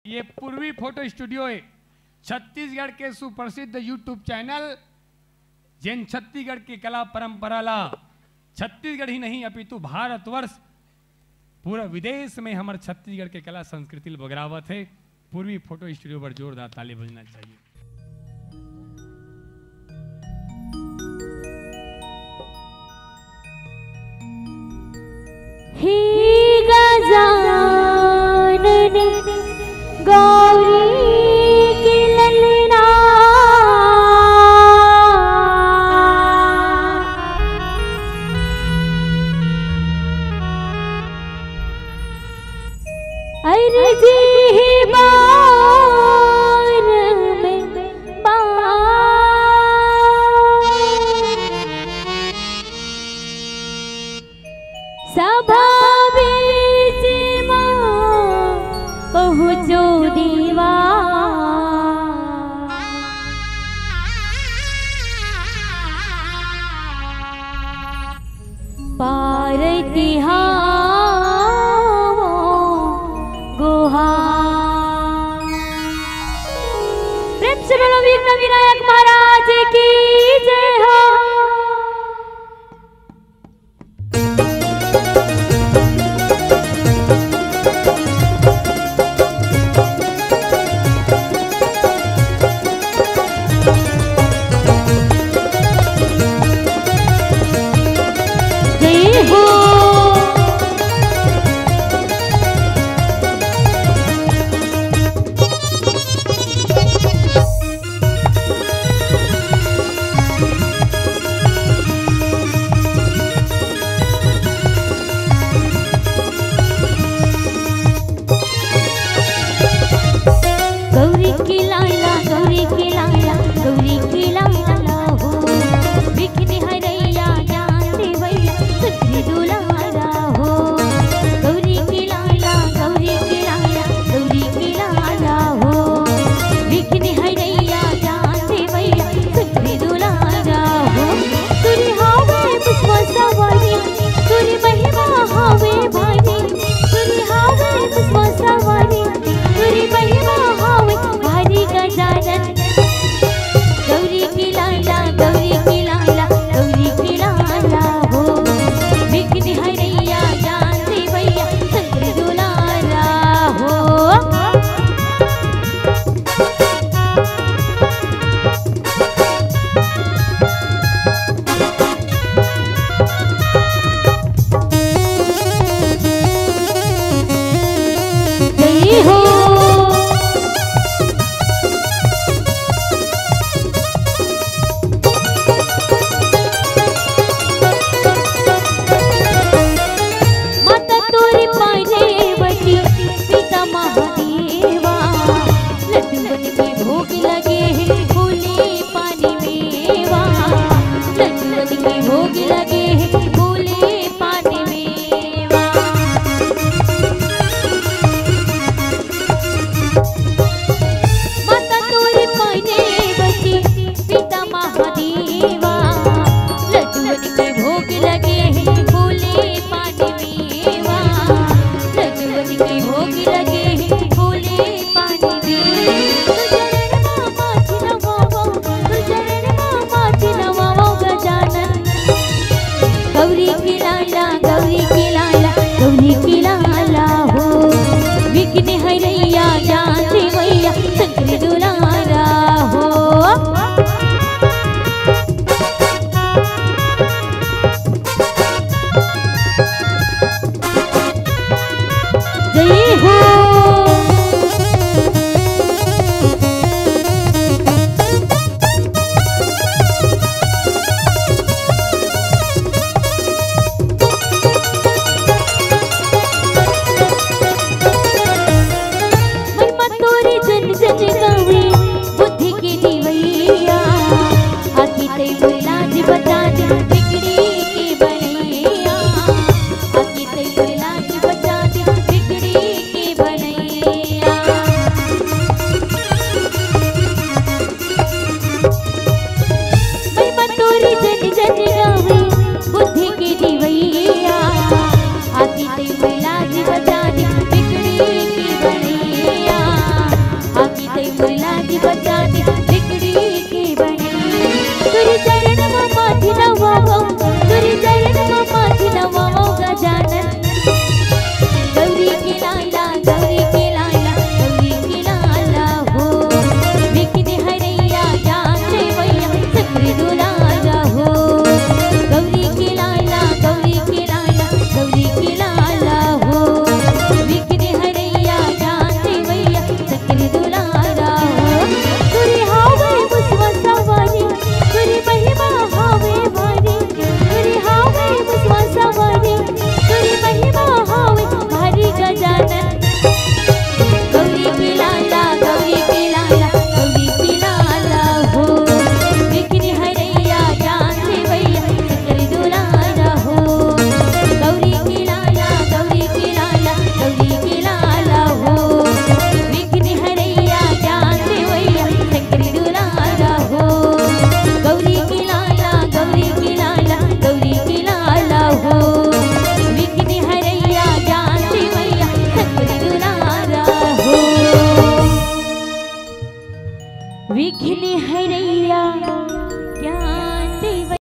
ये पूर्वी photo studio है, छत्तीसगढ़ के सुप्रसिद्ध यूट्यूब चैनल जिन छत्तीसगढ़ की कला परंपरा ला छत्तीसगढ़ ही नहीं अपितु भारतवर्ष पूरा विदेश में हमारे छत्तीसगढ़ के कला संस्कृति बगरावत है। पूर्वी फोटो स्टूडियो पर जोरदार ताली बजना चाहिए। हे गजानन गौरी की ललना अर्जी बार में सभा बीच पहुँचो दीवा पार गुहा प्रेम से बोलो वीर विनायक महाराज की जय हो। गजा जानी बचानी बिगड़ी के बनी तुरी चरण में माथी नवाओ तुरी चरण में माथी नवाओ गजानन गौरी के लाला गौरी के लाला गौरी के लाला हो विघ्न हरैया ज्ञान देवैया सक्र दुलारा हो गौरी के लाला गौरी के लाला गौरी के लाला हो विघ्न हरैया ज्ञान देवैया सक्र दुलारा हो तुरी हावे मुसवा सवारी तुरी महिमा हावे भारी तुरी हावे मुसवा सवारी तुरी महिमा हावे भारी गजानन गौरी के लाला गौरी के लाला गौरी के लाला हो विघ्न हरैया ज्ञान देवैया सक्र दुलारा हो गौरी के लाला गौरी के लाला गौरी के लाला हो विघ्न हरैया ज्ञान देवैया सक्र दुलारा हो गौरी के लाला गौरी के लाला गौरी के लाला हो विघ्न हरैया ज्ञान देवैया सक्र दुलारा हो विघ्न हरैया